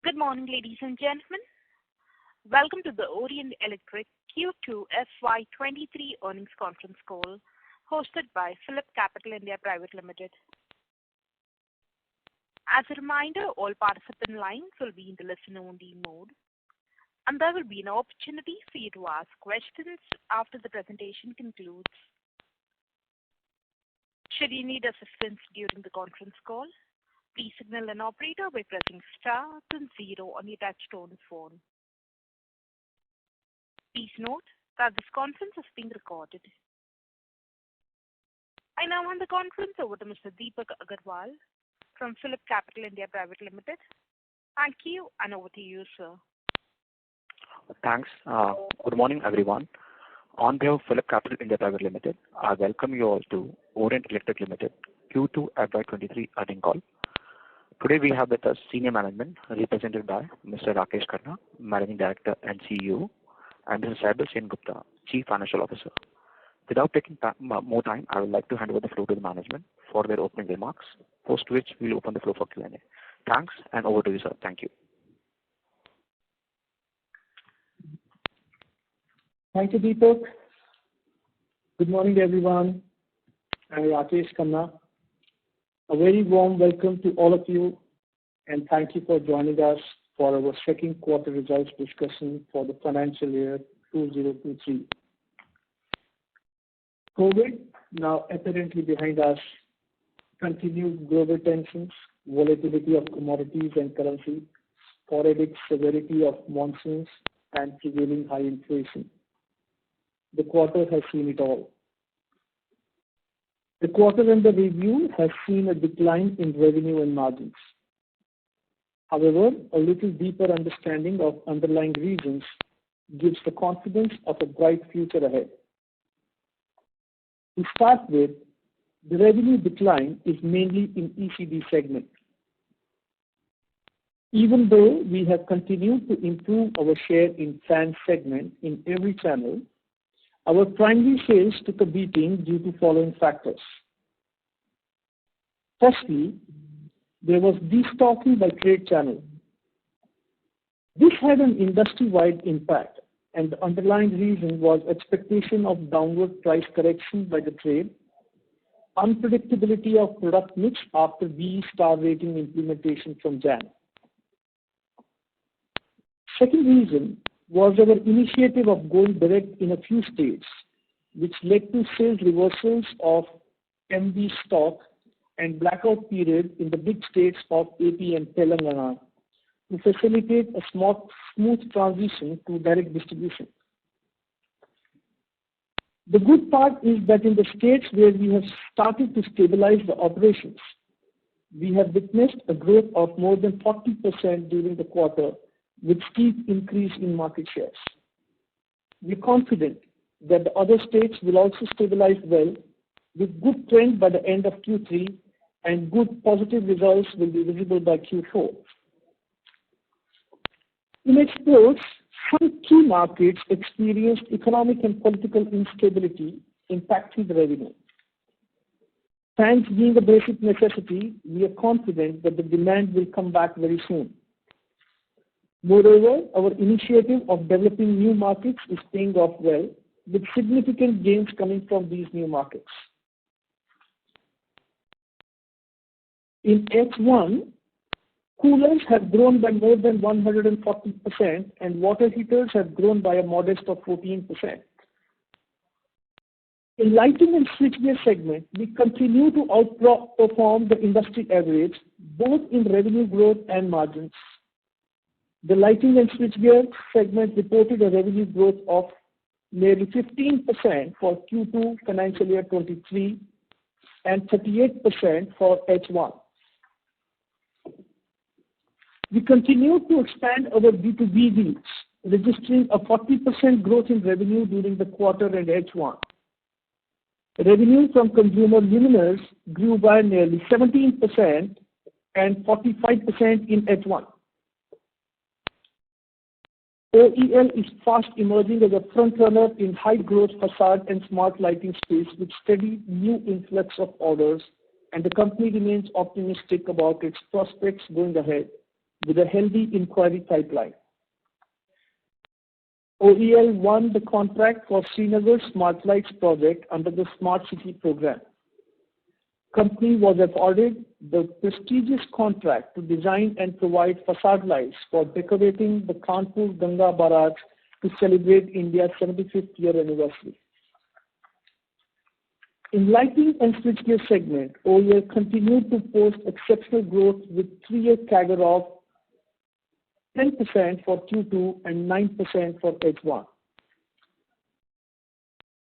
Good morning, ladies and gentlemen. Welcome to the Orient Electric Q2 FY23 earnings conference call hosted by PhillipCapital India Private Limited. As a reminder, all participant lines will be in the listen-only mode, and there will be an opportunity for you to ask questions after the presentation concludes. Should you need assistance during the conference call, please signal an operator by pressing star then 0 on your touch-tone phone. Please note that this conference is being recorded. I now hand the conference over to Mr. Deepak Agarwal from PhillipCapital India Private Limited. Thank you, and over to you, sir. Thanks. Good morning, everyone. On behalf of PhillipCapital India Private Limited, I welcome you all to Orient Electric Limited Q2 FY23 earnings call. Today we have with us senior management represented by Mr. Rakesh Khanna, Managing Director and CEO, and Mr. Saibal Sengupta, Chief Financial Officer. Without taking more time, I would like to hand over the floor to the management for their opening remarks, post which we'll open the floor for Q&A. Thanks, and over to you, sir. Thank you. Thank you, Deepak. Good morning, everyone. I'm Rakesh Khanna. A very warm welcome to all of you, and thank you for joining us for our second quarter results discussion for the financial year 2023. COVID, now apparently behind us, continued global tensions, volatility of commodities and currency, sporadic severity of monsoons, and prevailing high inflation. The quarter has seen it all. The quarter under review has seen a decline in revenue and margins. However, a little deeper understanding of underlying reasons gives the confidence of a bright future ahead. To start with, the revenue decline is mainly in ECD segment. Even though we have continued to improve our share in fan segment in every channel, our primary sales took a beating due to following factors. Firstly, there was destocking by trade channel. This had an industry-wide impact, and the underlying reason was expectation of downward price correction by the trade, unpredictability of product mix after BE star rating implementation from Jan. Second reason was our initiative of going direct in a few states, which led to sales reversals of MB stock and blackout period in the big states of AP and Telangana to facilitate a smooth transition to direct distribution. The good part is that in the states where we have started to stabilize the operations, we have witnessed a growth of more than 40% during the quarter, with steep increase in market shares. We are confident that the other states will also stabilize well, with good trend by the end of Q3, and good positive results will be visible by Q4. In exports, some key markets experienced economic and political instability impacting the revenue. Fans being a basic necessity, we are confident that the demand will come back very soon. Moreover, our initiative of developing new markets is paying off well, with significant gains coming from these new markets. In H1, coolers have grown by more than 140%, and water heaters have grown by a modest of 14%. In lighting and switchgear segment, we continue to outperform the industry average, both in revenue growth and margins. The lighting and switchgear segment reported a revenue growth of nearly 15% for Q2 financial year 23 and 38% for H1. We continue to expand our B2B deals, registering a 40% growth in revenue during the quarter and H1. Revenue from consumer luminaires grew by nearly 17% and 45% in H1. OEL is fast emerging as a front-runner in high-growth facade and smart lighting space with steady new influx of orders, and the company remains optimistic about its prospects going ahead, with a healthy inquiry pipeline. OEL won the contract for Srinagar Smart Lights project under the Smart City program. Company was awarded the prestigious contract to design and provide facade lights for decorating the Kanpur Ganga Barrage to celebrate India's 75th year anniversary. In lighting and switchgear segment, OEL continued to post exceptional growth with 3-year CAGR of 10% for Q2 and 9% for H1.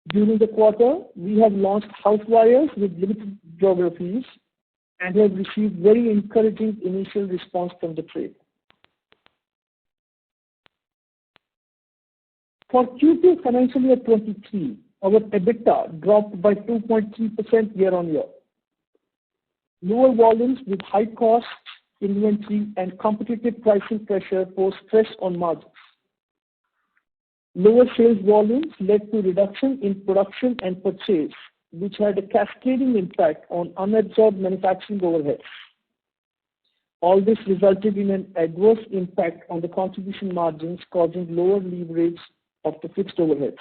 During the quarter, we have launched house wires with limited geographies and have received very encouraging initial response from the trade. For Q2 financial year 23, our EBITDA dropped by 2.3% year-on-year. Lower volumes with high costs, inventory, and competitive pricing pressure posed stress on margins. Lower sales volumes led to reduction in production and purchase, which had a cascading impact on unabsorbed manufacturing overheads. All this resulted in an adverse impact on the contribution margins, causing lower leverage of the fixed overheads.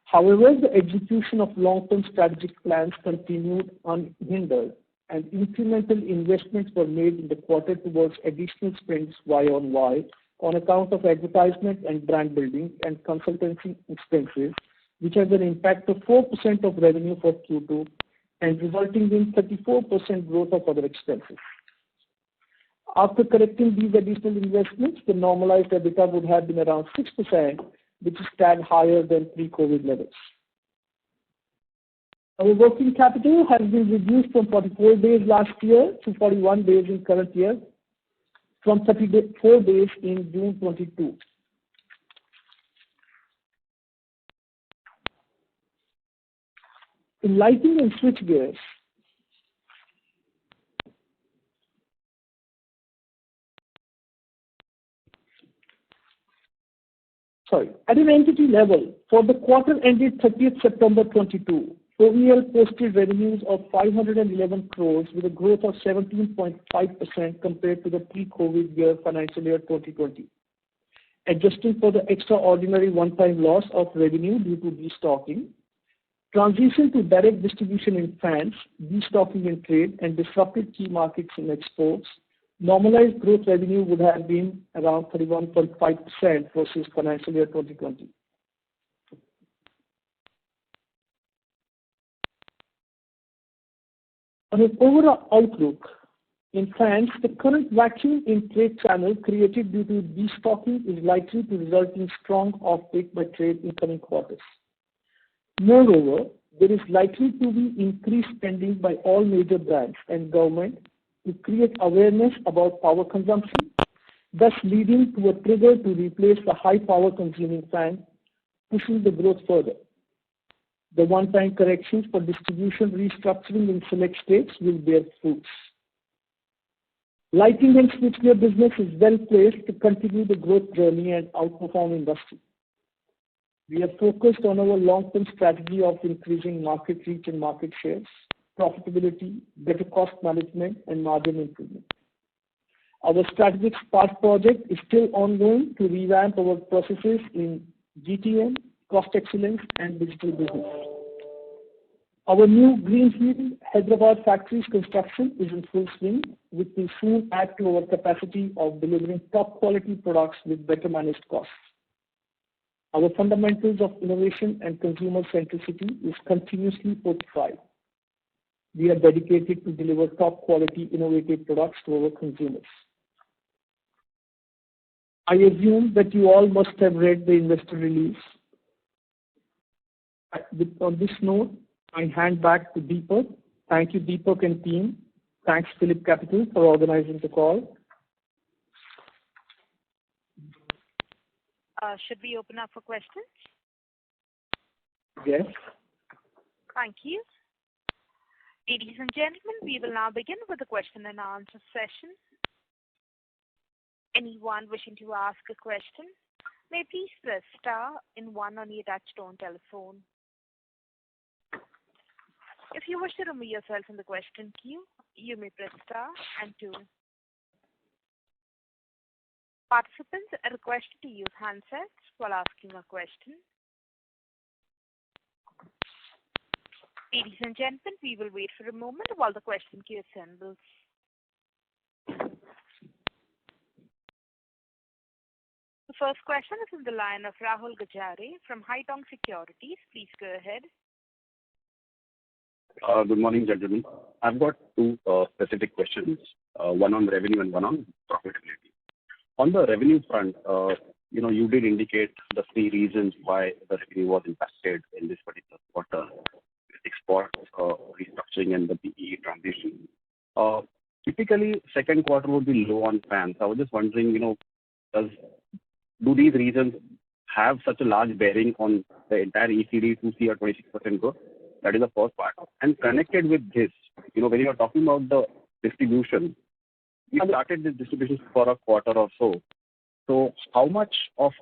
However, the execution of long-term strategic plans continued unhindered, and incremental investments were made in the quarter towards additional spends Y-on-Y on account of advertisement and brand building and consultancy expenses, which has an impact of 4% of revenue for Q2 and resulting in 34% growth of other expenses. After correcting these additional investments, the normalized EBITDA would have been around 6%, which is tad higher than pre-COVID levels. Our working capital has been reduced from 44 days last year to 41 days in current year, from 34 days in June 22. In lighting and switchgears, at an entity level, for the quarter ended 30th September 22, OEL posted revenues of 511 crores with a growth of 17.5% compared to the pre-COVID year financial year 2020. Adjusting for the extraordinary one-time loss of revenue due to destocking, transition to direct distribution in fans, destocking in trade, and disrupted key markets in exports, normalized growth revenue would have been around 31.5% versus financial year 2020. On an overall outlook, in fans, the current vacuum in trade channel created due to destocking is likely to result in strong offtake by trade in coming quarters. Moreover, there is likely to be increased spending by all major brands and government to create awareness about power consumption, thus leading to a trigger to replace the high power consuming fan, pushing the growth further. The one-time corrections for distribution restructuring in select states will bear fruits. Lighting and switchgear business is well placed to continue the growth journey and outperform industry. We are focused on our long-term strategy of increasing market reach and market shares, profitability, better cost management, and margin improvement. Our strategic Spark project is still ongoing to revamp our processes in GTM, cost excellence, and digital business. Our new Greenfield Hyderabad factory's construction is in full swing, which will soon add to our capacity of delivering top quality products with better managed costs. Our fundamentals of innovation and consumer centricity is continuously fortified. We are dedicated to deliver top quality innovative products to our consumers. I assume that you all must have read the investor release. On this note, I hand back to Deepak. Thank you, Deepak and team. Thanks, Phillip Capital, for organizing the call. Should we open up for questions? Yes. Thank you. Ladies and gentlemen, we will now begin with the question and answer session. Anyone wishing to ask a question may please press star and 1 on your touchtone telephone. If you wish to remove yourself from the question queue, you may press star and 2. Participants are requested to use handsets while asking a question. Ladies and gentlemen, we will wait for a moment while the question queue assembles. The first question is on the line of Rahul Gajare from Haitong Securities. Please go ahead. Good morning, gentlemen. I've got two specific questions, one on revenue and one on profitability. On the revenue front, you did indicate the three reasons why the revenue was impacted in this particular quarter: export, restructuring, and the PE transition. Typically, second quarter would be low on fans. I was just wondering, do these reasons have such a large bearing on the entire ECD to see a 26% growth? That is the first part. And connected with this, when you are talking about the distribution, we started this distribution for a quarter or so. So how much of,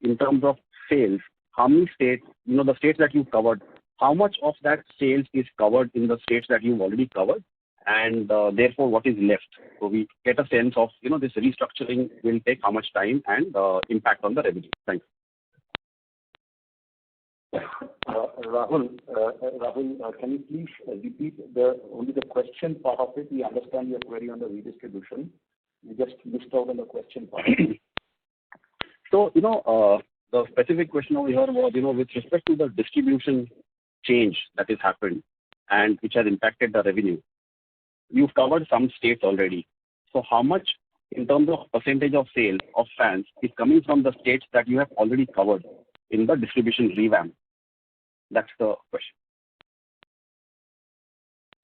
in terms of sales, how many states, the states that you covered, how much of that sales is covered in the states that you've already covered? And therefore, what is left? So we get a sense of, this restructuring will take how much time and impact on the revenue. Thanks. Rahul, can you please repeat only the question part of it? We understand your query on the redistribution. You just missed out on the question part. So, the specific question over here was, with respect to the distribution change that has happened and which has impacted the revenue, you've covered some states already. So how much, in terms of percentage of sales of fans, is coming from the states that you have already covered in the distribution revamp? That's the question.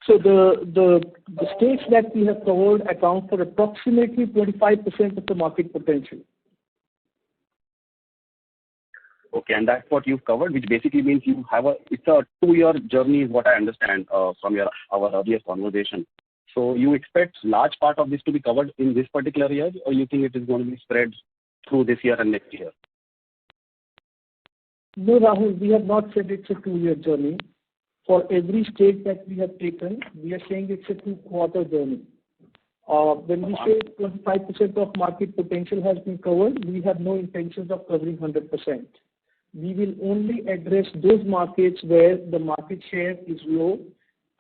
So the states that we have covered account for approximately 25% of the market potential. Okay, and that's what you've covered, which basically means it's a 2-year journey, is what I understand from our earlier conversation. So you expect large part of this to be covered in this particular year, or you think it is going to be spread through this year and next year? No, Rahul, we have not said it's a 2-year journey. For every state that we have taken, we are saying it's a 2-quarter journey. When we say 25% of market potential has been covered, we have no intentions of covering 100%. We will only address those markets where the market share is low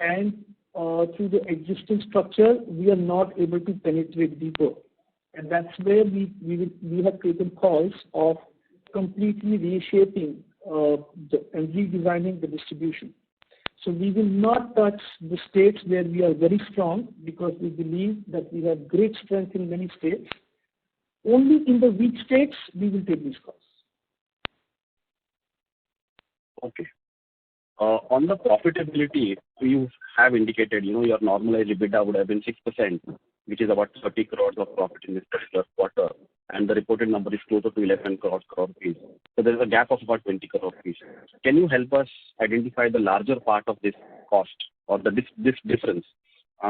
and through the existing structure, we are not able to penetrate deeper. And that's where we have taken calls of completely reshaping and redesigning the distribution. So we will not touch the states where we are very strong because we believe that we have great strength in many states. Only in the weak states we will take these calls. Okay. On the profitability, you have indicated, your normalized EBITDA would have been 6%, which is about 30 crores of profit in this particular quarter, and the reported number is closer to 11 crore rupees. So there is a gap of about 20 crore rupees. Can you help us identify the larger part of this cost or this difference?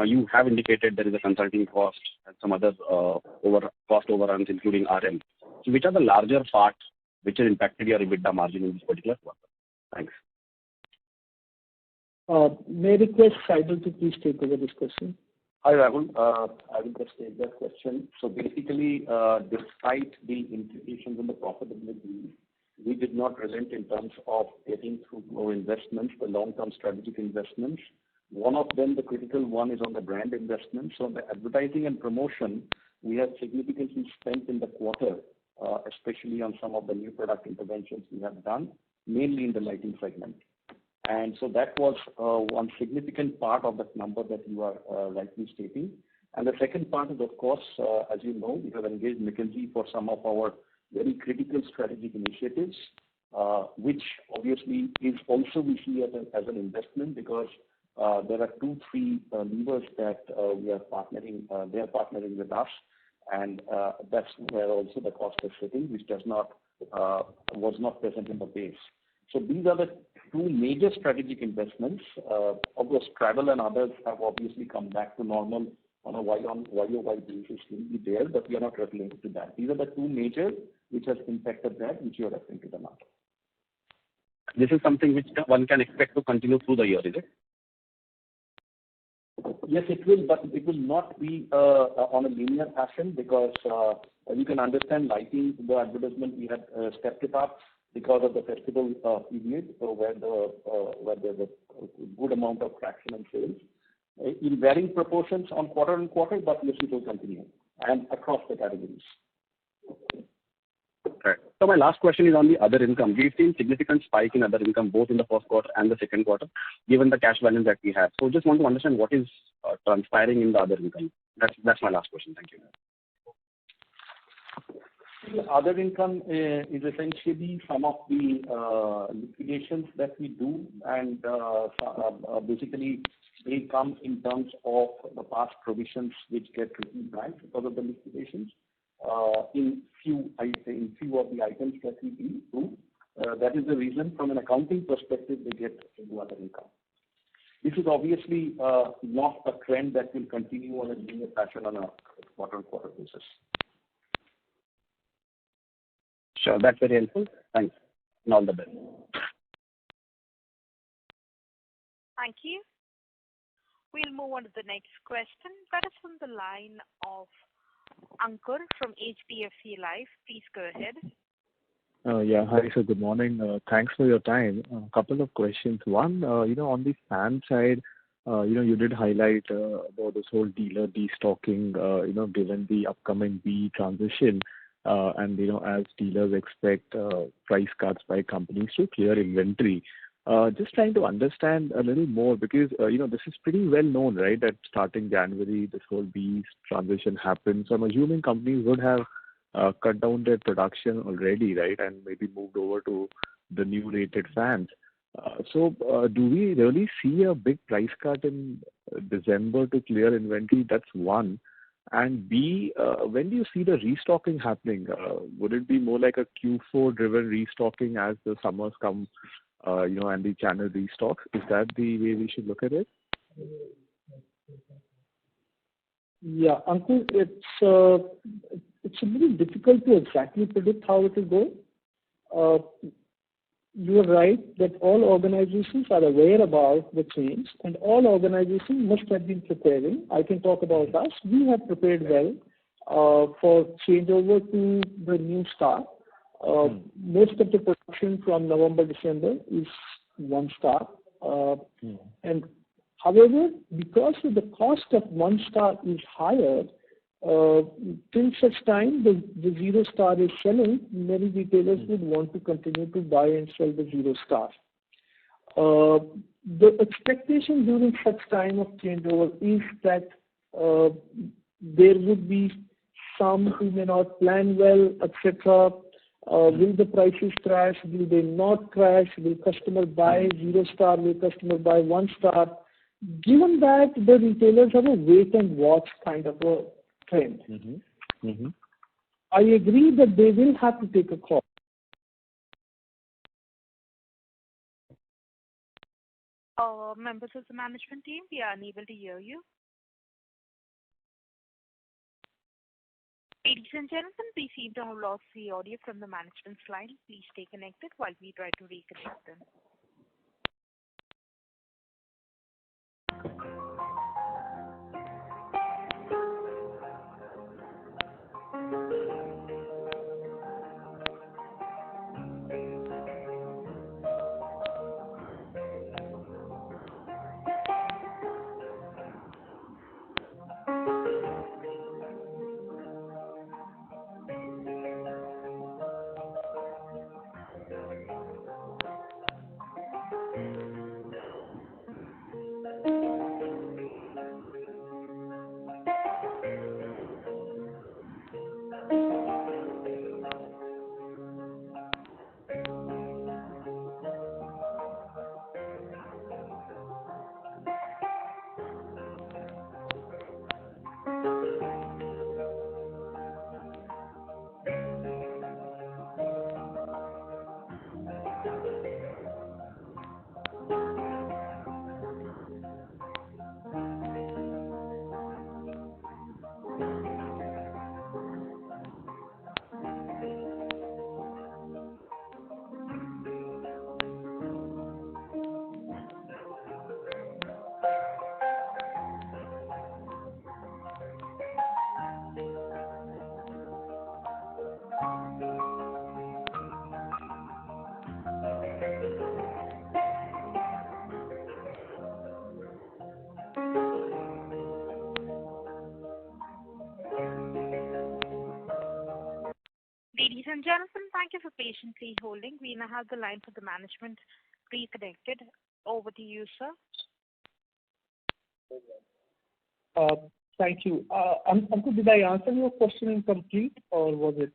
You have indicated there is a consulting cost and some other cost overruns, including RM. So which are the larger parts which have impacted your EBITDA margin in this particular quarter? Thanks. May I request Saibal to please take over this question? Hi, Rahul. I will just take that question. So basically, despite the implications on the profitability, we did not relent in terms of getting through more investments, the long-term strategic investments. One of them, the critical one, is on the brand investment. So on the advertising and promotion, we have significantly spent in the quarter, especially on some of the new product interventions we have done, mainly in the lighting segment. And so that was one significant part of that number that you are rightly stating. And the second part is, of course, as you know, we have engaged McKinsey for some of our very critical strategic initiatives, which obviously is also we see as an investment because there are 2-3 levers that we are partnering. They are partnering with us, and that's where also the cost is sitting, which was not present in the base. So these are the 2 major strategic investments. Of course, travel and others have obviously come back to normal on a YOY basis will be there, but we are not referring to that. These are the 2 major which has impacted that, which you are referring to the number. This is something which one can expect to continue through the year, is it? Yes, it will, but it will not be on a linear fashion because you can understand lighting, the advertisement we had stepped it up because of the festival period where there's a good amount of traction and sales. In varying proportions on quarter, but yes, it will continue and across the categories. Right. So my last question is on the other income. We've seen significant spike in other income both in the first quarter and the second quarter, given the cash balance that we have. So just want to understand what is transpiring in the other income. That's my last question. Thank you. The other income is essentially some of the liquidations that we do, and basically they come in terms of the past provisions which get written back because of the liquidations. In few of the items that we do, that is the reason from an accounting perspective they get into other income. This is obviously not a trend that will continue on a linear fashion on a quarter-on-quarter basis. Sure, that's very helpful. Thanks, and all the best. Thank you. We'll move on to the next question. That is from the line of Ankur from HDFC Life. Please go ahead. Yeah, hi, sir. Good morning. Thanks for your time. A couple of questions. One, on the fan side, you did highlight about this whole dealer destocking, given the upcoming BEE transition, and as dealers expect price cuts by companies to clear inventory. Just trying to understand a little more because, this is pretty well known, right, that starting January, this whole BEE transition happened. So I'm assuming companies would have cut down their production already, right, and maybe moved over to the new rated fans. So do we really see a big price cut in December to clear inventory? That's one. And B, when do you see the restocking happening? Would it be more like a Q4-driven restocking as the summers come, and the channel restocks? Is that the way we should look at it? Yeah, Ankur, it's a little difficult to exactly predict how it will go. You are right that all organizations are aware about the change, and all organizations must have been preparing. I can talk about us. We have prepared well for changeover to the new star. Most of the production from November, December is one star. And however, because of the cost of one star is higher, till such time the zero star is selling, many retailers would want to continue to buy and sell the zero star. The expectation during such time of changeover is that there would be some who may not plan well, etc. Will the prices crash? Will they not crash? Will customer buy zero star? Will customer buy one star? Given that the retailers have a wait and watch kind of a trend, I agree that they will have to take a call. Members of the management team, we are unable to hear you. Ladies and gentlemen, we seem to have lost the audio from the management's line. Please stay connected while we try to reconnect them. and gentlemen, thank you for patiently holding. We now have the line for the management reconnected. Over to you, sir. Thank you. Ankur, did I answer your question in complete, or was it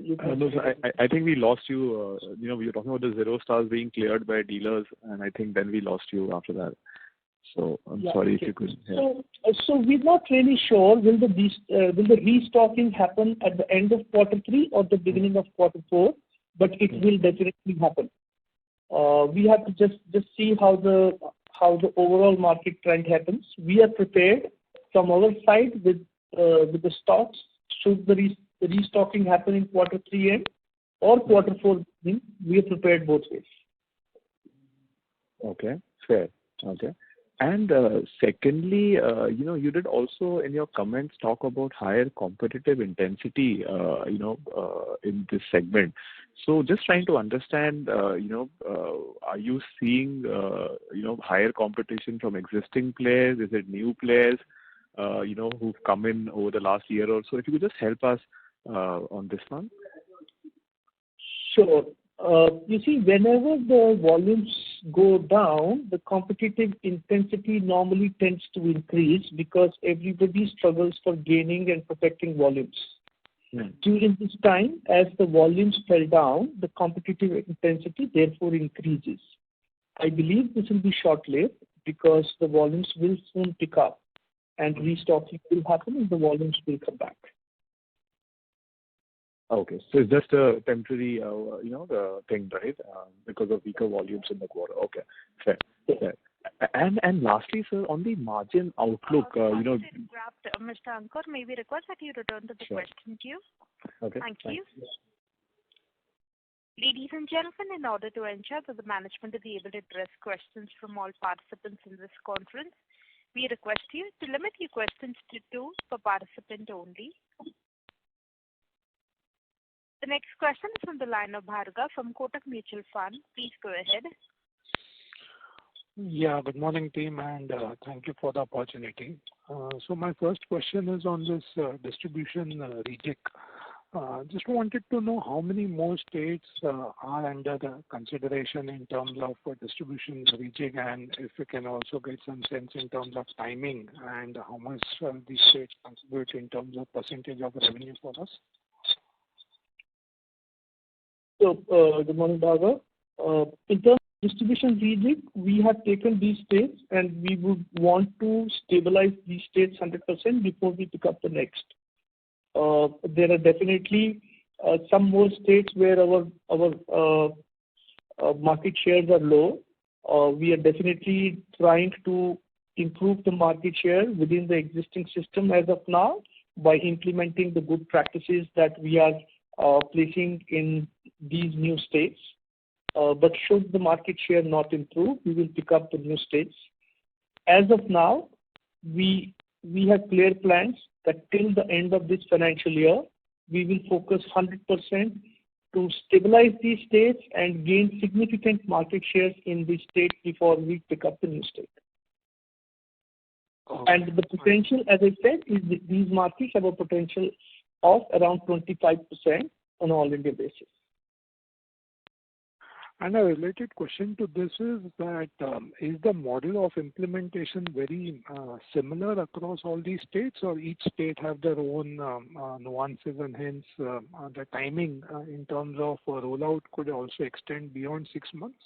you? No, sir, I think we lost you. We were talking about the zero stars being cleared by dealers, and I think then we lost you after that. So I'm sorry if you could. Yeah. So we're not really sure will the restocking happen at the end of quarter 3 or the beginning of quarter 4, but it will definitely happen. We have to just see how the overall market trend happens. We are prepared from our side with the stocks. Should the restocking happen in quarter 3 end or quarter 4 beginning, we are prepared both ways. Okay, fair. Okay. And secondly, you did also in your comments talk about higher competitive intensity, in this segment. So just trying to understand, are you seeing, higher competition from existing players? Is it new players, who've come in over the last year or so? If you could just help us on this one. Sure. You see, whenever the volumes go down, the competitive intensity normally tends to increase because everybody struggles for gaining and protecting volumes. During this time, as the volumes fell down, the competitive intensity therefore increases. I believe this will be short-lived because the volumes will soon pick up and restocking will happen and the volumes will come back. Okay, so it's just a temporary, thing, right? Because of weaker volumes in the quarter. Okay, fair. And lastly, sir, on the margin outlook, Mr. Ankur, may we request that you return to the question queue? Okay. Thank you. Ladies and gentlemen, in order to ensure that the management will be able to address questions from all participants in this conference, we request you to limit your questions to 2 per participant only. The next question is from the line of Bhargav from Kotak Mutual Fund. Please go ahead. Yeah, good morning, team, and thank you for the opportunity. So my first question is on this distribution rejig. Just wanted to know how many more states are under the consideration in terms of distribution rejig, and if we can also get some sense in terms of timing and how much these states contribute in terms of percentage of revenue for us. So, good morning, Bhargav. In terms of distribution rejig, we have taken these states and we would want to stabilize these states 100% before we pick up the next. There are definitely some more states where our market shares are low. We are definitely trying to improve the market share within the existing system as of now by implementing the good practices that we are placing in these new states. But should the market share not improve, we will pick up the new states. As of now, we have clear plans that till the end of this financial year, we will focus 100% to stabilize these states and gain significant market shares in these states before we pick up the new state. Okay. And the potential, as I said, is these markets have a potential of around 25% on all India basis. And a related question to this is that is the model of implementation very similar across all these states, or each state have their own nuances, and hence the timing in terms of rollout could also extend beyond 6 months?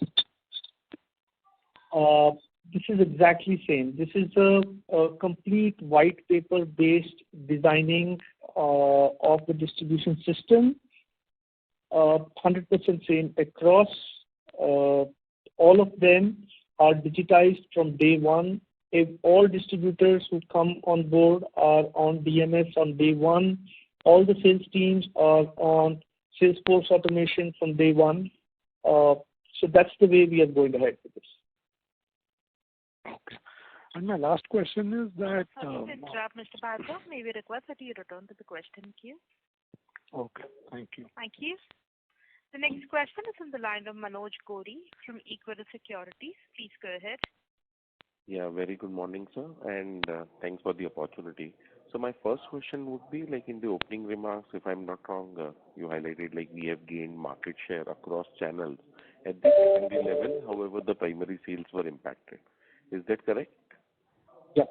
This is exactly same. This is a complete white paper based designing of the distribution system. 100% same across. All of them are digitized from day one. If all distributors who come on board are on DMS on day one, all the sales teams are on Salesforce automation from day one. So that's the way we are going ahead with this. Okay. And my last question is that... Sorry to interrupt, Mr. Bhargav. May we request that you return to the question queue? Okay, thank you. Thank you. The next question is on the line of Manoj Gori from Equirus Securities. Please go ahead. Yeah, very good morning, sir, and thanks for the opportunity. So my first question would be like in the opening remarks, if I'm not wrong, you highlighted like we have gained market share across channels at the secondary level. However, the primary sales were impacted. Is that correct? Yeah.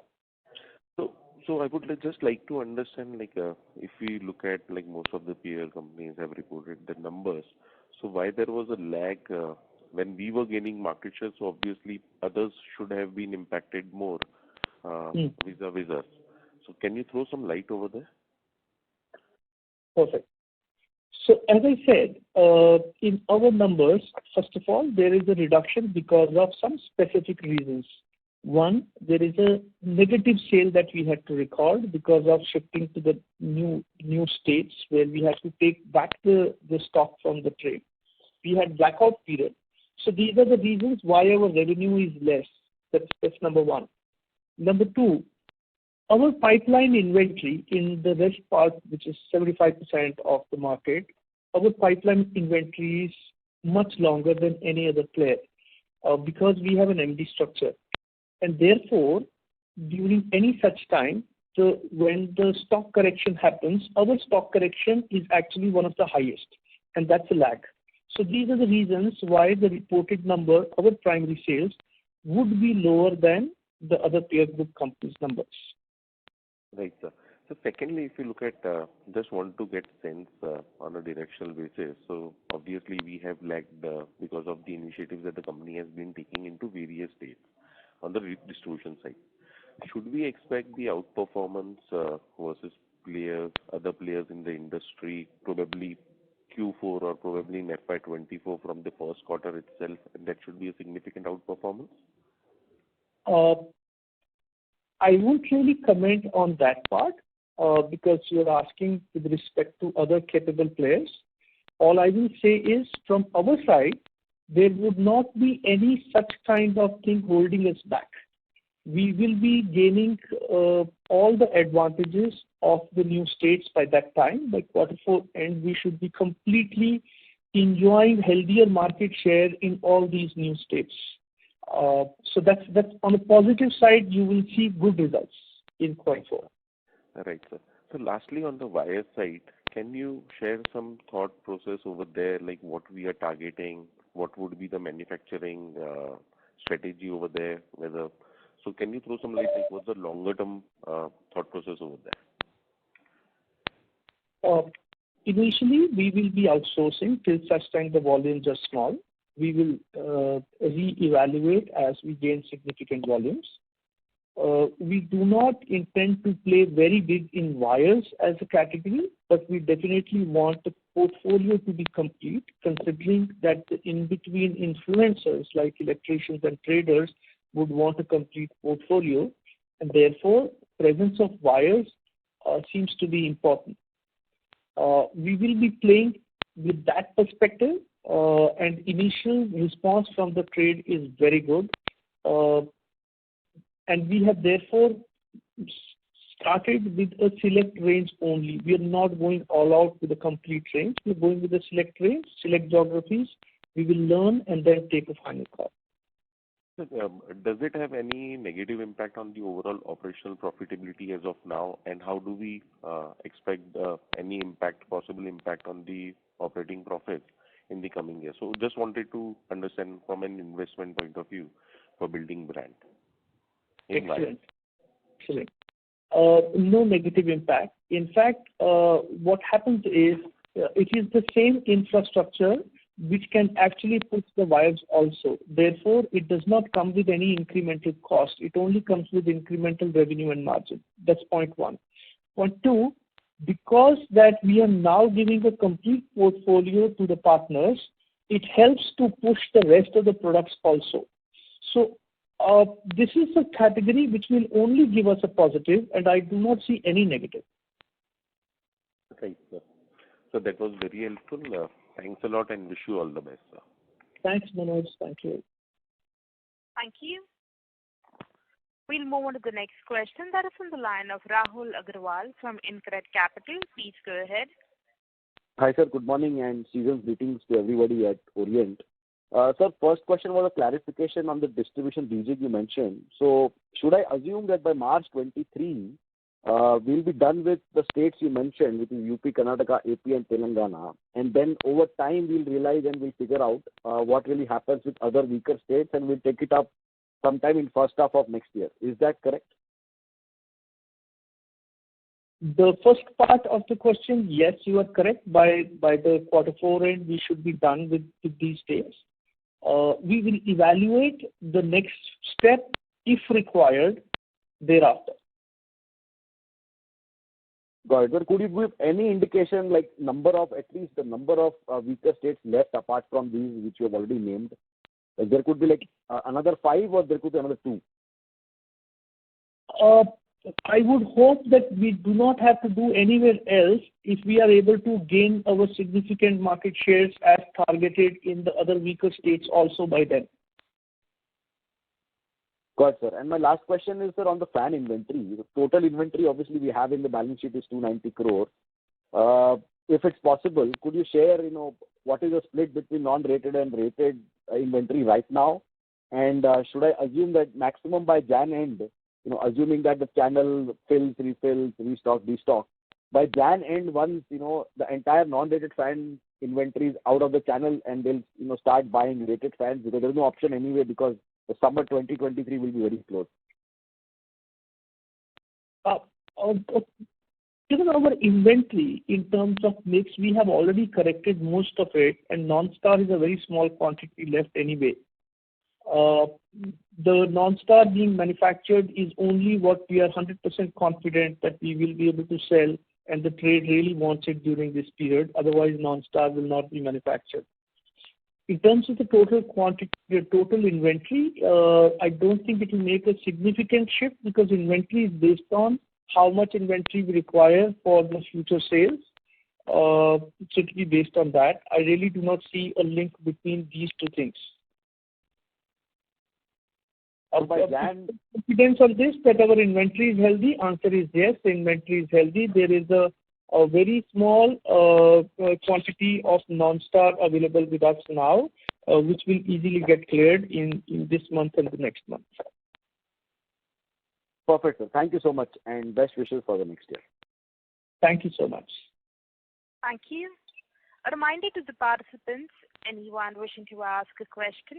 So I would just like to understand like if we look at like most of the peer companies have reported the numbers. So why there was a lag when we were gaining market share? So obviously others should have been impacted more vis-a-vis us. So can you throw some light over there? Perfect. So as I said, in our numbers, first of all, there is a reduction because of some specific reasons. One, there is a negative sale that we had to record because of shifting to the new states where we had to take back the stock from the trade. We had blackout period. So these are the reasons why our revenue is less. That's number one. Number two, our pipeline inventory in the rest part, which is 75% of the market, our pipeline inventory is much longer than any other player because we have an MD structure. And therefore, during any such time, when the stock correction happens, our stock correction is actually one of the highest, and that's a lag. So these are the reasons why the reported number, our primary sales, would be lower than the other peer group companies' numbers. Right, sir. So secondly, if you look at, just want to get sense on a directional basis. So obviously we have lagged because of the initiatives that the company has been taking into various states on the distribution side. Should we expect the outperformance versus other players in the industry, probably Q4 or probably in FY24 from the first quarter itself, that should be a significant outperformance? I won't really comment on that part because you're asking with respect to other capable players. All I will say is from our side, there would not be any such kind of thing holding us back. We will be gaining all the advantages of the new states by that time, by Q4, and we should be completely enjoying healthier market share in all these new states. So that's on the positive side, you will see good results in Q4. Right, sir. So lastly, on the wire side, can you share some thought process over there, like what we are targeting, what would be the manufacturing strategy over there, so can you throw some light, like what's the longer term thought process over there? Initially, we will be outsourcing till such time the volumes are small. We will re-evaluate as we gain significant volumes. We do not intend to play very big in wires as a category, but we definitely want the portfolio to be complete, considering that the in-between influencers like electricians and traders would want a complete portfolio, and therefore presence of wires seems to be important. We will be playing with that perspective, and initial response from the trade is very good. And we have therefore started with a select range only. We are not going all out with a complete range. We are going with a select range, select geographies. We will learn and then take a final call. Does it have any negative impact on the overall operational profitability as of now? And how do we expect any possible impact on the operating profits in the coming year? So just wanted to understand from an investment point of view for building brand. Excellent. No negative impact. In fact, what happens is it is the same infrastructure which can actually put the wires also. Therefore, it does not come with any incremental cost. It only comes with incremental revenue and margin. That's point one. Point two, because that we are now giving a complete portfolio to the partners, it helps to push the rest of the products also. So this is a category which will only give us a positive, and I do not see any negative. Right, sir. So that was very helpful. Thanks a lot and wish you all the best, sir. Thanks, Manoj. Thank you. Thank you. We'll move on to the next question. That is on the line of Rahul Agarwal from InCred Capital. Please go ahead. Hi, sir. Good morning and season's greetings to everybody at Orient. Sir, first question was a clarification on the distribution rejig you mentioned. So should I assume that by March 23, we'll be done with the states you mentioned, which is UP, Karnataka, AP, and Telangana. And then over time, we'll realize and we'll figure out what really happens with other weaker states, and we'll take it up sometime in first half of next year. Is that correct? The first part of the question, yes, you are correct. By the quarter four end, we should be done with these states. We will evaluate the next step if required thereafter. Got it. But could you give any indication, like at least the number of weaker states left apart from these which you have already named? Like there could be like another 5 or there could be another 2? I would hope that we do not have to do anywhere else if we are able to gain our significant market shares as targeted in the other weaker states also by then. Got it, sir. And my last question is, sir, on the fan inventory. The total inventory, obviously, we have in the balance sheet is 290 crore. If it's possible, could you share, what is the split between non-rated and rated inventory right now? And should I assume that maximum by Jan end, assuming that the channel fills, refills, restock, destock, by Jan end, once, the entire non-rated fan inventory is out of the channel and they'll, start buying rated fans because there's no option anyway because the summer 2023 will be very close. Given our inventory in terms of mix, we have already corrected most of it, and non-star is a very small quantity left anyway. The non-star being manufactured is only what we are 100% confident that we will be able to sell, and the trade really wants it during this period. Otherwise, non-star will not be manufactured. In terms of the total quantity, the total inventory, I don't think it will make a significant shift because inventory is based on how much inventory we require for the future sales. So it will be based on that. I really do not see a link between these two things. By Jan, confidence on this that our inventory is healthy? Answer is yes, the inventory is healthy. There is a very small quantity of non-star available with us now, which will easily get cleared in this month and the next month. Perfect, sir. Thank you so much and best wishes for the next year. Thank you so much. Thank you. A reminder to the participants, anyone wishing to ask a question,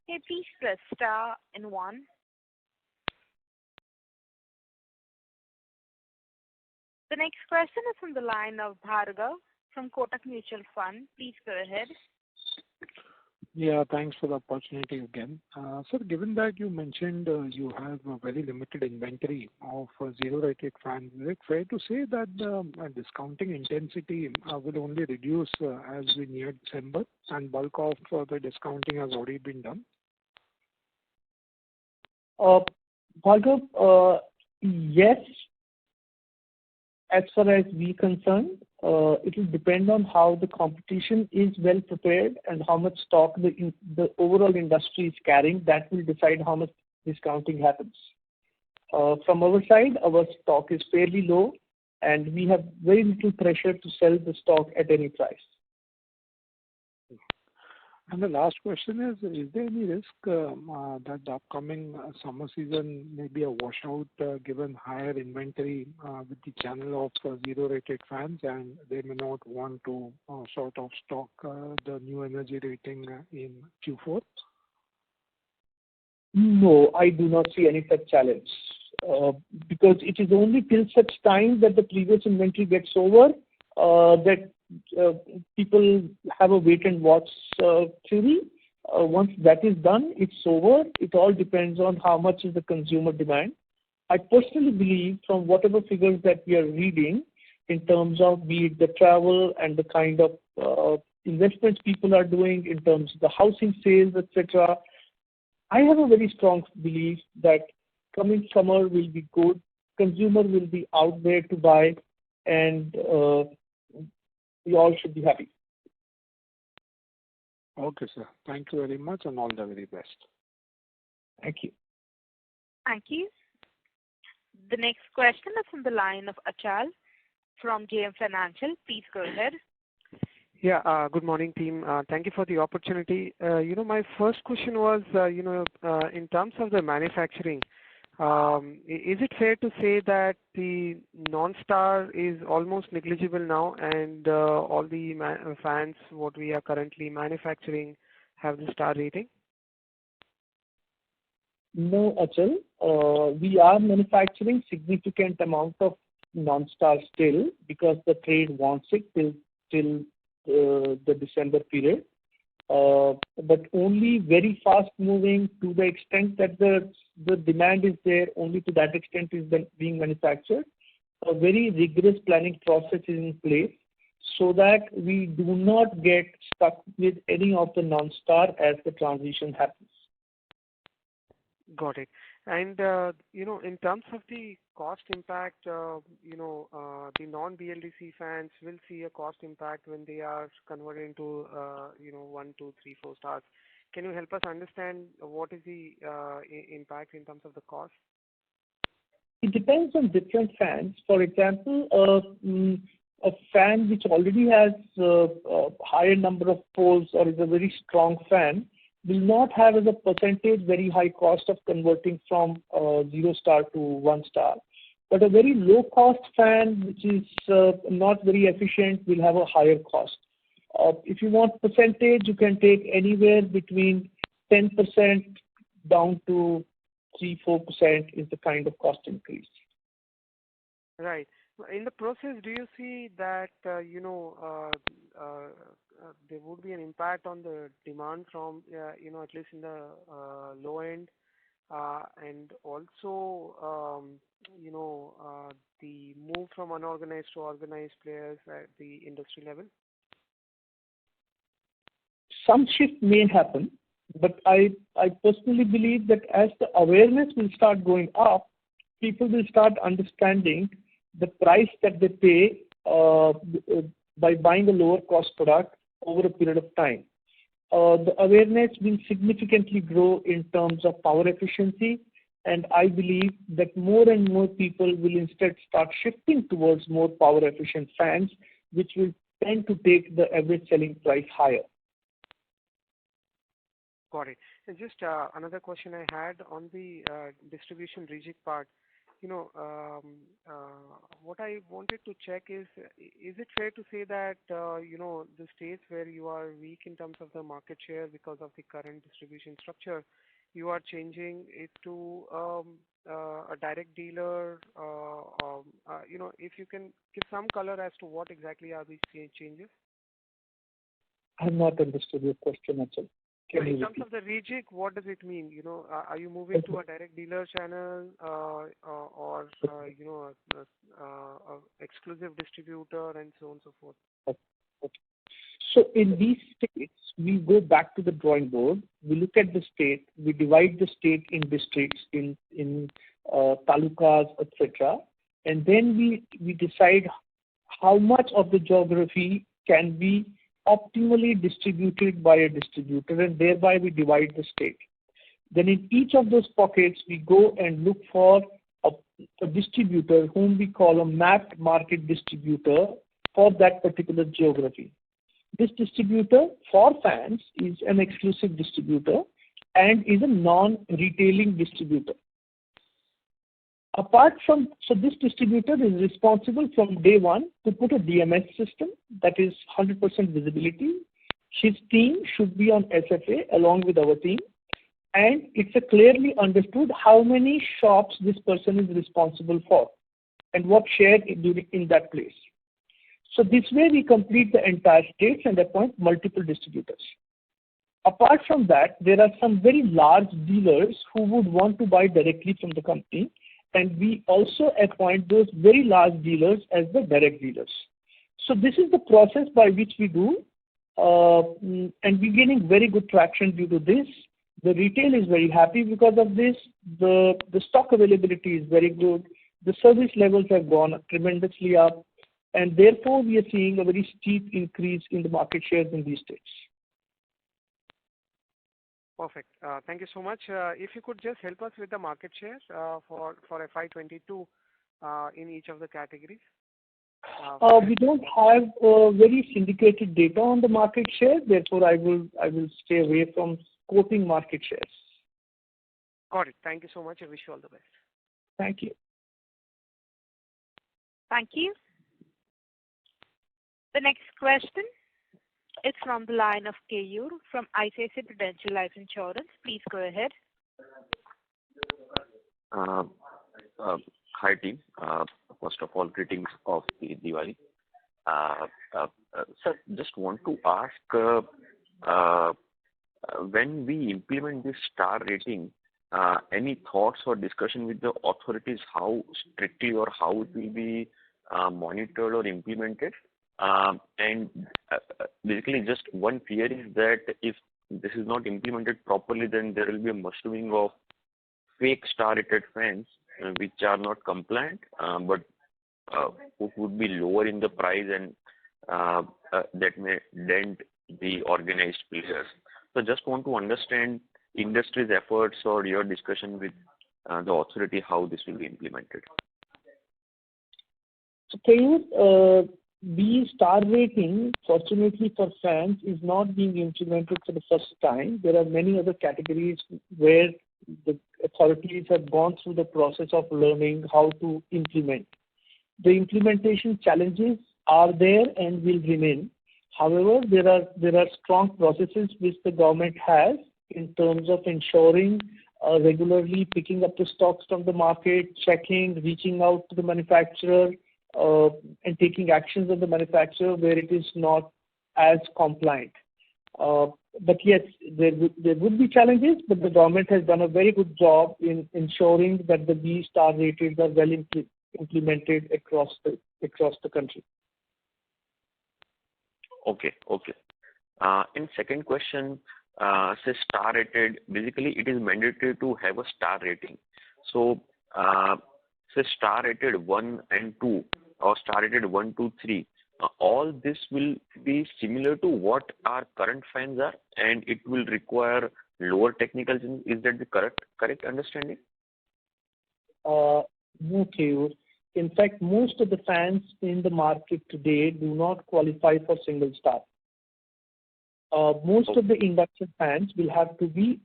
may please press star and 1. The next question is from the line of Bhargav from Kotak Mutual Fund. Please go ahead. Yeah, thanks for the opportunity again. Sir, given that you mentioned you have a very limited inventory of zero-rated fans, is it fair to say that the discounting intensity will only reduce as we near December and bulk of the discounting has already been done? Bhargav, yes. As far as we concerned, it will depend on how the competition is well prepared and how much stock the overall industry is carrying. That will decide how much discounting happens. From our side, our stock is fairly low and we have very little pressure to sell the stock at any price. And the last question is there any risk that the upcoming summer season may be a washout given higher inventory with the channel of zero-rated fans and they may not want to sort of stock the new energy rating in Q4? No, I do not see any such challenge because it is only till such time that the previous inventory gets over that people have a wait and watch theory. Once that is done, it's over. It all depends on how much is the consumer demand. I personally believe from whatever figures that we are reading in terms of be it the travel and the kind of investments people are doing in terms of the housing sales, etc., I have a very strong belief that coming summer will be good. Consumer will be out there to buy and we all should be happy. Okay, sir. Thank you very much and all the very best. Thank you. Thank you. The next question is from the line of Achal from JM Financial. Please go ahead. Yeah, good morning, team. Thank you for the opportunity. My first question was, in terms of the manufacturing, Is it fair to say that the non-star is almost negligible now, and all the fans what we are currently manufacturing have the star rating? No, Achal. We are manufacturing significant amount of non-star still because the trade wants it till the December period. But only very fast moving to the extent that the demand is there, only to that extent is being manufactured. A very rigorous planning process is in place so that we do not get stuck with any of the non-star as the transition happens. Got it. And, in terms of the cost impact, the non-BLDC fans will see a cost impact when they are converted into, 1, 2, 3, 4 stars. Can you help us understand what is the impact in terms of the cost? It depends on different fans. For example, a fan which already has a higher number of poles or is a very strong fan will not have as a percentage very high cost of converting from 0 star to 1 star. But a very low cost fan which is not very efficient will have a higher cost. If you want percentage, you can take anywhere between 10% down to 3-4% is the kind of cost increase. Right. In the process, do you see that there would be an impact on the demand from at least in the low end, and also the move from unorganized to organized players at the industry level? Some shift may happen, but I personally believe that as the awareness will start going up, people will start understanding the price that they pay by buying a lower cost product over a period of time. The awareness will significantly grow in terms of power efficiency, and I believe that more and more people will instead start shifting towards more power efficient fans, which will tend to take the average selling price higher. Got it. And just another question I had on the distribution rejig part. What I wanted to check is it fair to say that, the states where you are weak in terms of the market share because of the current distribution structure, you are changing it to a direct dealer? If you can give some color as to what exactly are these changes? I have not understood your question, Achal. In terms of the rejig, what does it mean? Are you moving to a direct dealer channel or exclusive distributor and so on and so forth? Okay. So in these states, we go back to the drawing board. We look at the state. We divide the state in districts, in talukas, etc. And then we decide how much of the geography can be optimally distributed by a distributor, and thereby we divide the state. Then in each of those pockets, we go and look for a distributor whom we call a mapped market distributor for that particular geography. This distributor for fans is an exclusive distributor and is a non-retailing distributor. So this distributor is responsible from day one to put a DMS system that is 100% visibility. His team should be on SFA along with our team, and it's a clearly understood how many shops this person is responsible for and what share in that place. So this way we complete the entire states and appoint multiple distributors. Apart from that, there are some very large dealers who would want to buy directly from the company, and we also appoint those very large dealers as the direct dealers. So this is the process by which we do, and we're gaining very good traction due to this. The retail is very happy because of this. The stock availability is very good. The service levels have gone tremendously up, and therefore we are seeing a very steep increase in the market shares in these states. Perfect. Thank you so much. If you could just help us with the market shares for FY22 in each of the categories. We don't have very syndicated data on the market share. Therefore, I will stay away from quoting market shares. Got it. Thank you so much. I wish you all the best. Thank you. Thank you. The next question is from the line of Keyur from ICICI Prudential Life Insurance. Please go ahead. Hi team. First of all, greetings of the Diwali. Sir, just want to ask, when we implement this star rating, any thoughts or discussion with the authorities how strictly or how it will be monitored or implemented? And basically just one fear is that if this is not implemented properly, then there will be a mushrooming of fake star rated fans which are not compliant, but who would be lower in the price, and that may dent the organized players. So just want to understand industry's efforts or your discussion with the authority how this will be implemented. So Keyur, the star rating, fortunately for fans, is not being implemented for the first time. There are many other categories where the authorities have gone through the process of learning how to implement. The implementation challenges are there and will remain. However, there are strong processes which the government has in terms of ensuring regularly picking up the stocks from the market, checking, reaching out to the manufacturer, and taking actions on the manufacturer where it is not as compliant. But yes, there would be challenges, but the government has done a very good job in ensuring that the B star ratings are well implemented across the country. Okay. And second question, say star rated, basically it is mandatory to have a star rating. So say star rated 1 and 2 or star rated 1, 2, 3, all this will be similar to what our current fans are, and it will require lower technical. Is that the correct understanding? No, Keyur. In fact, most of the fans in the market today do not qualify for single star. Most of the induction fans will have to be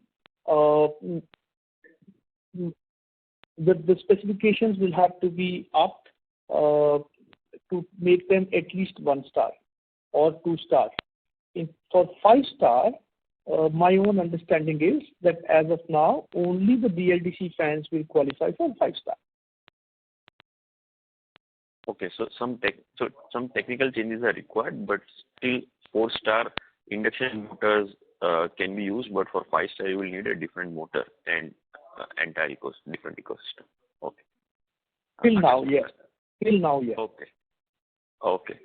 the specifications will have to be upped to make them at least 1 star or 2 star. For 5 star, my own understanding is that as of now, only the BLDC fans will qualify for 5 star. Okay, so some technical changes are required, but still 4-star induction motors can be used, but for 5-star you will need a different motor and entire different ecosystem. Okay. Till now, yes. Okay.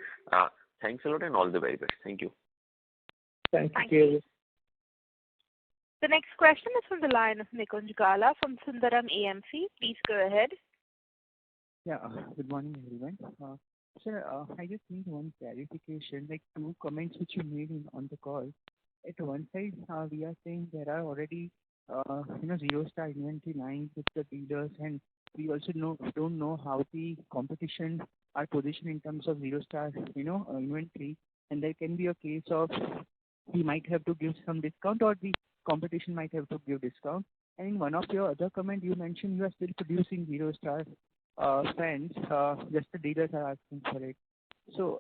Thanks a lot and all the very best. Thank you. Thank you. The next question is from the line of Nikunj Gala from Sundaram AMC. Please go ahead. Yeah. Good morning, everyone. Sir, I just need one clarification, like 2 comments which you made on the call. At one side, we are saying there are already zero star inventory lines with the dealers, and we also don't know how the competition are positioned in terms of zero star inventory, and there can be a case of we might have to give some discount or the competition might have to give discount. And in one of your other comment, you mentioned you are still producing zero star fans, just the dealers are asking for it. So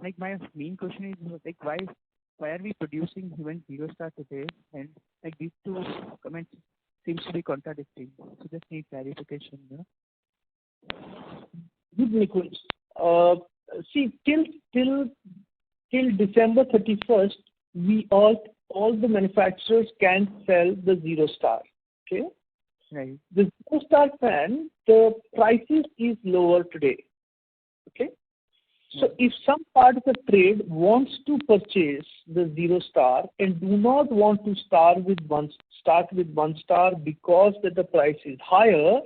like my main question is like why are we producing even zero star today, and like these 2 comments seems to be contradicting. So just need clarification. Good, Nikunj. See, till December 31st, we all the manufacturers can sell the zero star. Okay. Right. The zero star fan, the prices is lower today. Okay. So if some part of the trade wants to purchase the zero star and do not want to start with one star because that the price is higher,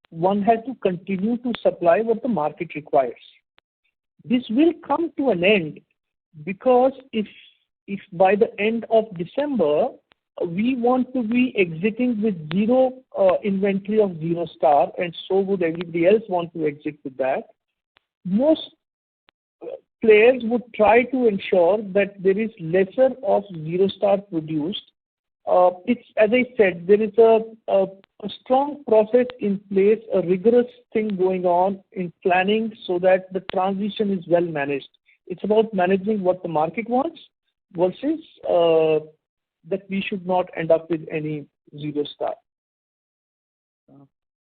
one has to continue to supply what the market requires. This will come to an end because if by the end of December we want to be exiting with zero inventory of zero star, and so would everybody else want to exit with that, most players would try to ensure that there is lesser of zero star produced It's, as I said, there is a strong process in place, a rigorous thing going on in planning so that the transition is well managed. It's about managing what the market wants versus that we should not end up with any zero star.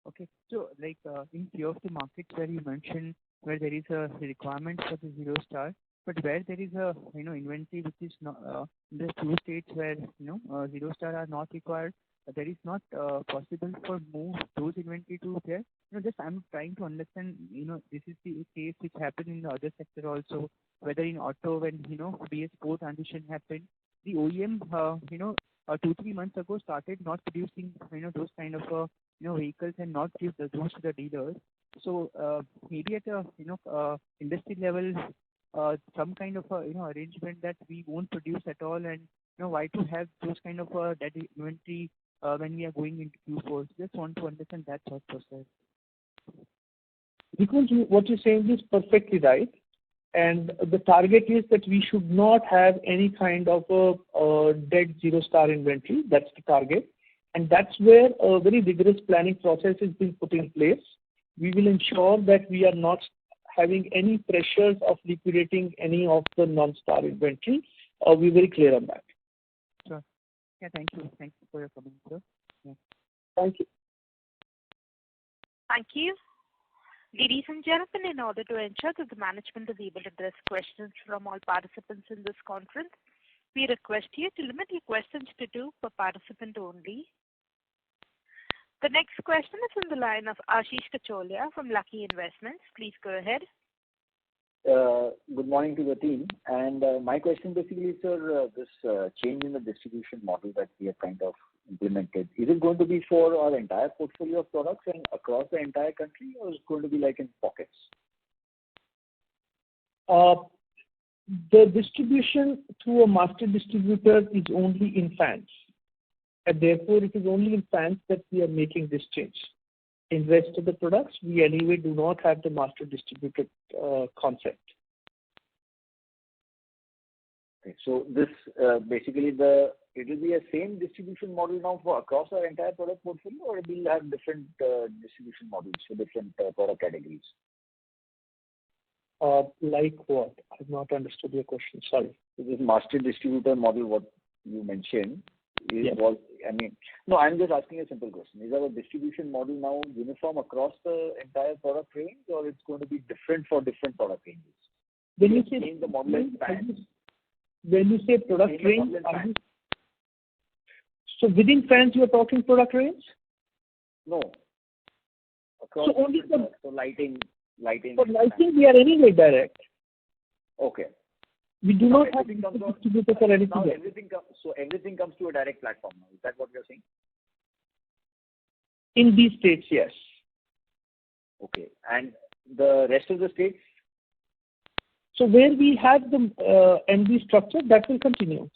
Okay. So, like in few of the markets where you mentioned where there is a requirement for the zero star, but where there is a inventory which is not in the two states where zero star are not required, there is not possible for move those inventory to there. Just I'm trying to understand. This is the case which happened in the other sector also. Whether in auto when BS4 transition happened, the OEM 2-3 months ago started not producing those kind of vehicles and not give those to the dealers. So maybe at a industry level, some kind of arrangement that we won't produce at all, and why to have those kind of dead inventory when we are going into Q4. Just want to understand that thought process. Because what you're saying is perfectly right, and the target is that we should not have any kind of a dead zero star inventory. That's the target. And that's where a very rigorous planning process is being put in place. We will ensure that we are not having any pressures of liquidating any of the non-star inventory. We're very clear on that. Sure. Yeah, thank you. Thank you for your comment, sir. Yeah. Thank you. Thank you. Ladies and gentlemen, in order to ensure that the management is able to address questions from all participants in this conference, we request you to limit your questions to 2 per participant only. The next question is on the line of Ashish Kacholia from Lucky Investments. Please go ahead. Good morning to the team. And my question basically is, sir, this change in the distribution model that we have kind of implemented, is it going to be for our entire portfolio of products and across the entire country, or is it going to be like in pockets? The distribution through a master distributor is only in fans. And therefore, it is only in fans that we are making this change. In rest of the products, we anyway do not have the master distributor concept. Okay, so this basically it will be a same distribution model now for across our entire product portfolio, or it will have different distribution models for different product categories? Like what? I've not understood your question. Sorry. So this master distributor model, what you mentioned, Yes. No, I'm just asking a simple question. Is our distribution model now uniform across the entire product range, or it's going to be different for different product ranges? When you say change the model in fans. When you say product range, so within fans you are talking product range? No. Across So only for lighting. For lighting, we are anyway direct. Okay. We do not have distributor for anything now else. Everything comes to a direct platform now. Is that what you're saying? In these states, yes. Okay. And the rest of the states? So where we have the MD structure, that will continue.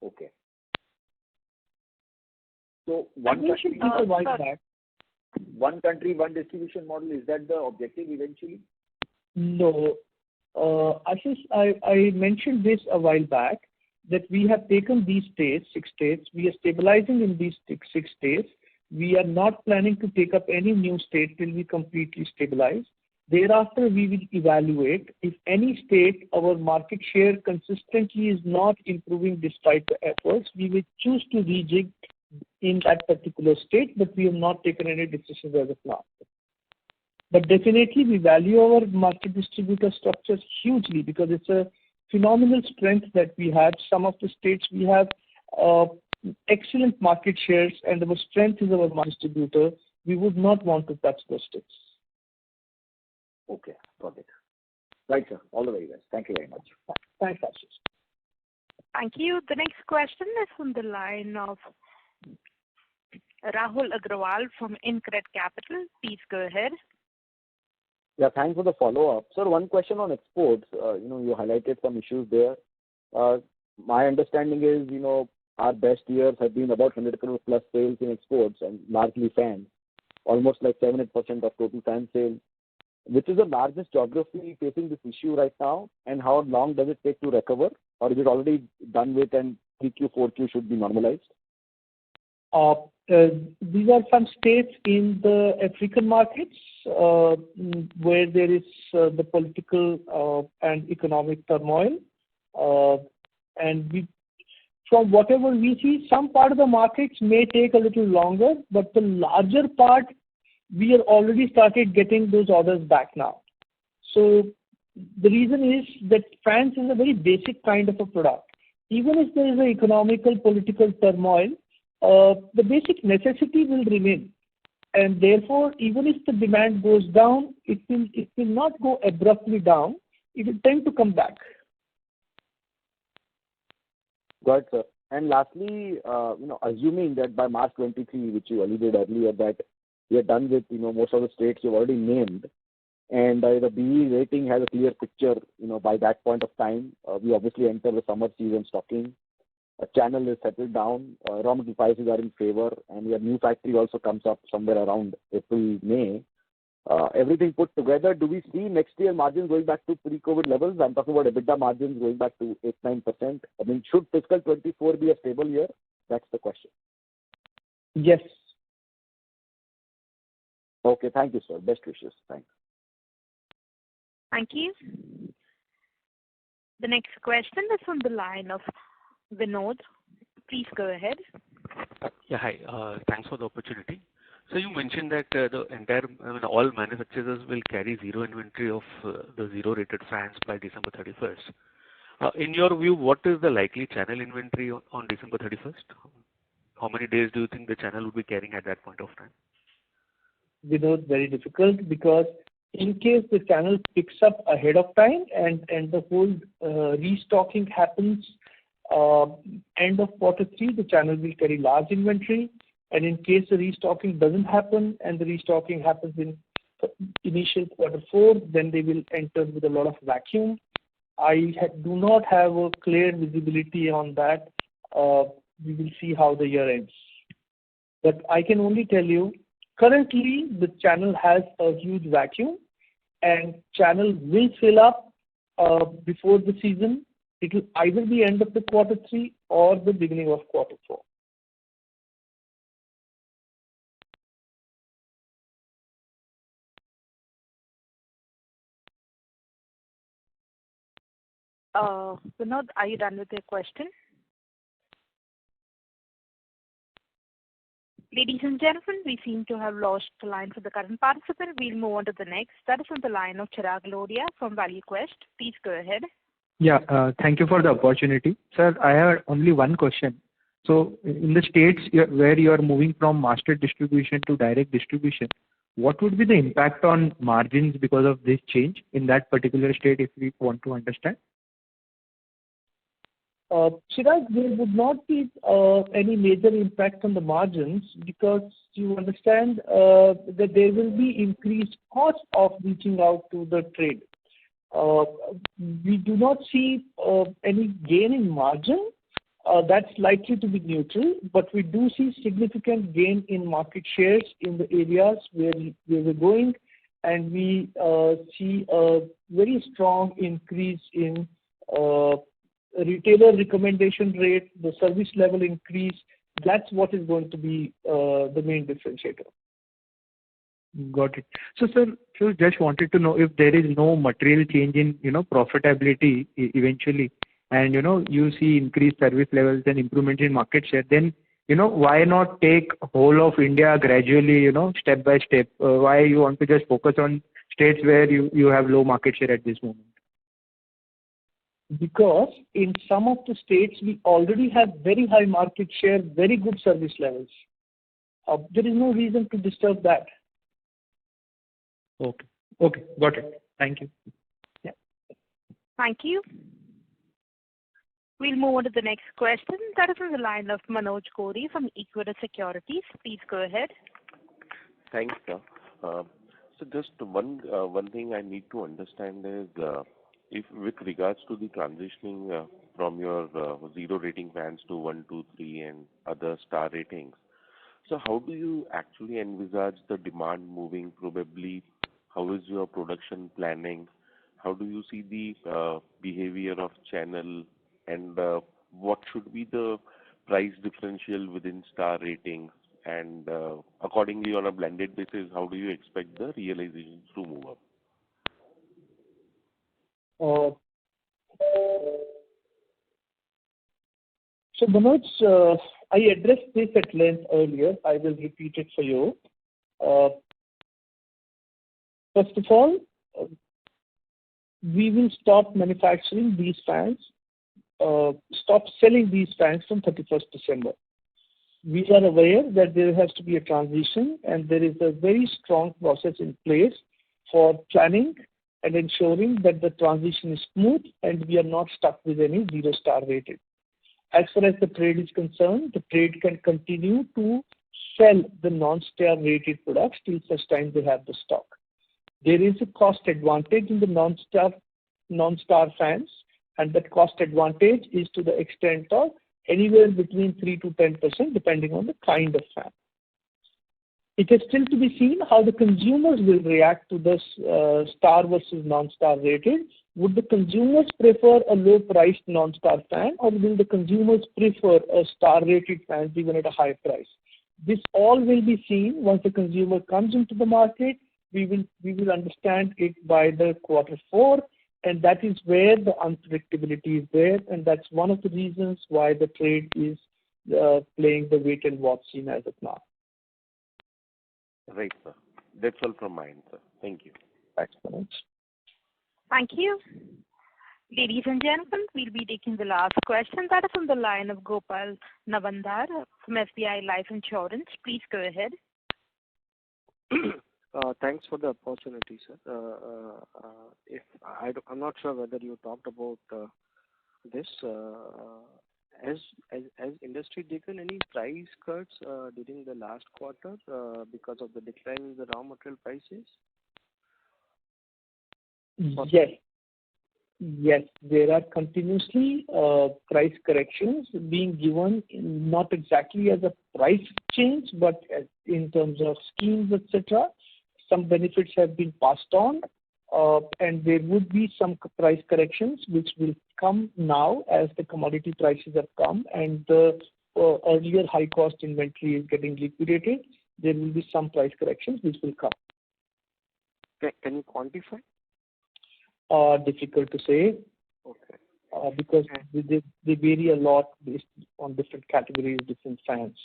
Okay. So one country, one distribution model, is that the objective eventually? No. Ashish, I mentioned this a while back, that we have taken these states, 6 states. We are stabilizing in these 6 states. We are not planning to take up any new state till we completely stabilize. Thereafter, we will evaluate if any state, our market share consistently is not improving despite the efforts. We will choose to rejig in that particular state, but we have not taken any decisions as of now. But definitely, we value our market distributor structures hugely because it's a phenomenal strength that we have. Some of the states we have excellent market shares, and our strength is our market distributor. We would not want to touch those states. Okay, got it. Right, sir. All the very best. Thank you very much. Thanks, Ashish. Thank you. The next question is from the line of Rahul Agrawal from InCred Capital. Please go ahead. Yeah, thanks for the follow-up. Sir, one question on exports. You highlighted some issues there. My understanding is, our best years have been about 100 crore plus sales in exports and largely fans, almost like 7-8% of total fan sales. Which is the largest geography facing this issue right now, and how long does it take to recover? Or is it already done with and 3Q, 4Q should be normalized? These are some states in the African markets where there is the political and economic turmoil. From whatever we see, some part of the markets may take a little longer, but the larger part, we are already started getting those orders back now. So the reason is that fans is a very basic kind of a product. Even if there is an economical, political turmoil, the basic necessity will remain. And therefore, even if the demand goes down, it will not go abruptly down. It will tend to come back. Got it, sir. And lastly, assuming that by March 23, which you alluded earlier, that we are done with, most of the states you've already named, and the BE rating has a clear picture, by that point of time, we obviously enter the summer season stocking. A channel is settled down, raw material prices are in favor, and your new factory also comes up somewhere around April, May. Everything put together, do we see next year margins going back to pre-COVID levels? I'm talking about EBITDA margins going back to 8-9%. I mean, should fiscal 24 be a stable year? That's the question. Yes. Okay, thank you, sir. Best wishes. Thanks. Thank you. The next question is from the line of Vinod. Please go ahead. Yeah, hi. Thanks for the opportunity. So you mentioned that all manufacturers will carry zero inventory of the zero-rated fans by December 31st. In your view, what is the likely channel inventory on December 31st? How many days do you think the channel will be carrying at that point of time? Vinod, very difficult, because in case the channel picks up ahead of time and the whole restocking happens end of quarter 3, the channel will carry large inventory. And in case the restocking doesn't happen and the restocking happens in initial quarter 4, then they will enter with a lot of vacuum. I do not have a clear visibility on that. We will see how the year ends. But I can only tell you, currently the channel has a huge vacuum, and channel will fill up before the season. It will either be end of the quarter 3 or the beginning of quarter 4. Vinod, are you done with your question? Ladies and gentlemen, we seem to have lost the line for the current participant. We'll move on to the next. That is on the line of Chirag Lodhia from ValueQuest. Please go ahead. Yeah, thank you for the opportunity. Sir, I have only one question. So in the states where you are moving from master distribution to direct distribution, what would be the impact on margins because of this change in that particular state, if we want to understand? Chirag, there would not be any major impact on the margins, because you understand that there will be increased cost of reaching out to the trade. We do not see any gain in margin. That's likely to be neutral, but we do see significant gain in market shares in the areas where we're going, and we see a very strong increase in retailer recommendation rate, the service level increase. That's what is going to be the main differentiator. Got it. So, sir, just wanted to know, if there is no material change in, profitability eventually, and, you see increased service levels and improvement in market share, then, why not take whole of India gradually, step by step? Why you want to just focus on states where you have low market share at this moment? Because in some of the states, we already have very high market share, very good service levels. There is no reason to disturb that. Okay, got it. Thank you. Yeah. Thank you. We'll move on to the next question. That is on the line of Manoj Kori from Equirus Securities. Please go ahead. Thanks, sir. So just one thing I need to understand is, if with regards to the transitioning from your 0 rating fans to 1, 2, 3 and other star ratings, so how do you actually envisage the demand moving probably? How is your production planning? How do you see the behavior of channel? And what should be the price differential within star ratings? And accordingly, on a blended basis, how do you expect the realizations to move up? So Manoj, I addressed this at length earlier. I will repeat it for you. First of all, we will stop manufacturing these fans, stop selling these fans from 31st December. We are aware that there has to be a transition, and there is a very strong process in place for planning and ensuring that the transition is smooth and we are not stuck with any 0-star rated. As far as the trade is concerned, the trade can continue to sell the non-star rated products till such time they have the stock. There is a cost advantage in the non-star fans, and that cost advantage is to the extent of anywhere between 3 to 10% depending on the kind of fan. It is still to be seen how the consumers will react to this star versus non-star rated. Would the consumers prefer a low-priced non-star fan, or will the consumers prefer a star-rated fan even at a high price? This all will be seen once the consumer comes into the market. We will understand it by the Q4, and that is where the unpredictability is there, and that's one of the reasons why the trade is playing the wait and watch scene as of now. Right, sir. That's all from my end, sir. Thank you. Thanks so much. Thank you. Ladies and gentlemen, we'll be taking the last question. That is on the line of Gopal Navandar from SBI Life Insurance. Please go ahead. Thanks for the opportunity, sir. I'm not sure whether you talked about this. Has industry taken any price cuts during the last quarter because of the decline in the raw material prices? Yes, there are continuously price corrections being given, not exactly as a price change, but in terms of schemes, etc. Some benefits have been passed on, and there would be some price corrections which will come now as the commodity prices have come and the earlier high-cost inventory is getting liquidated. There will be some price corrections which will come. Can you quantify? Difficult to say. Okay. Because they vary a lot based on different categories, different fans.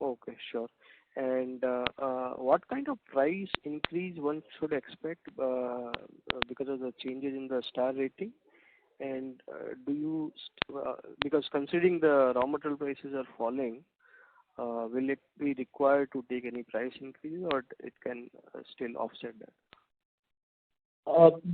Okay, sure. And what kind of price increase one should expect because of the changes in the star rating? And because considering the raw material prices are falling, will it be required to take any price increase, or it can still offset that?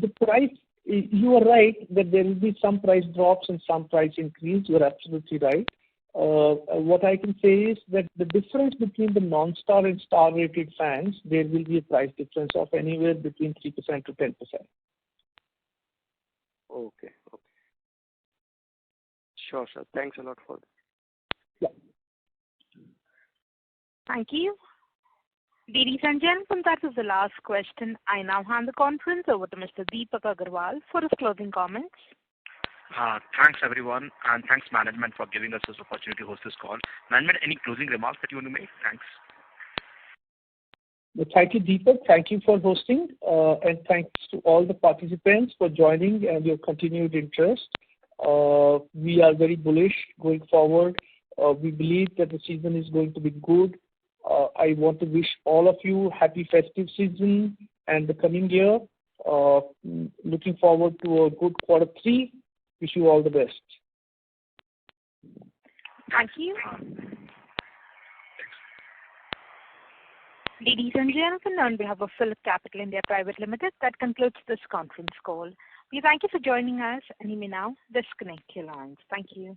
The price, you are right that there will be some price drops and some price increase. You are absolutely right. What I can say is that the difference between the non-star and star-rated fans, there will be a price difference of anywhere between 3% to 10%. Okay. Sure, sir. Thanks a lot for that. Yeah. Thank you. Ladies and gentlemen, that was the last question. I now hand the conference over to Mr. Deepak Agarwal for his closing comments. Thanks, everyone, and thanks, management, for giving us this opportunity to host this call. Management, any closing remarks that you want to make? Thanks. Thank you, Deepak. Thank you for hosting, and thanks to all the participants for joining and your continued interest. We are very bullish going forward. We believe that the season is going to be good. I want to wish all of you happy festive season and the coming year. Looking forward to a good Q3. Wish you all the best. Thank you. Ladies and gentlemen, on behalf of Phillip Capital India Private Limited, that concludes this conference call. We thank you for joining us, and you may now disconnect your lines. Thank you.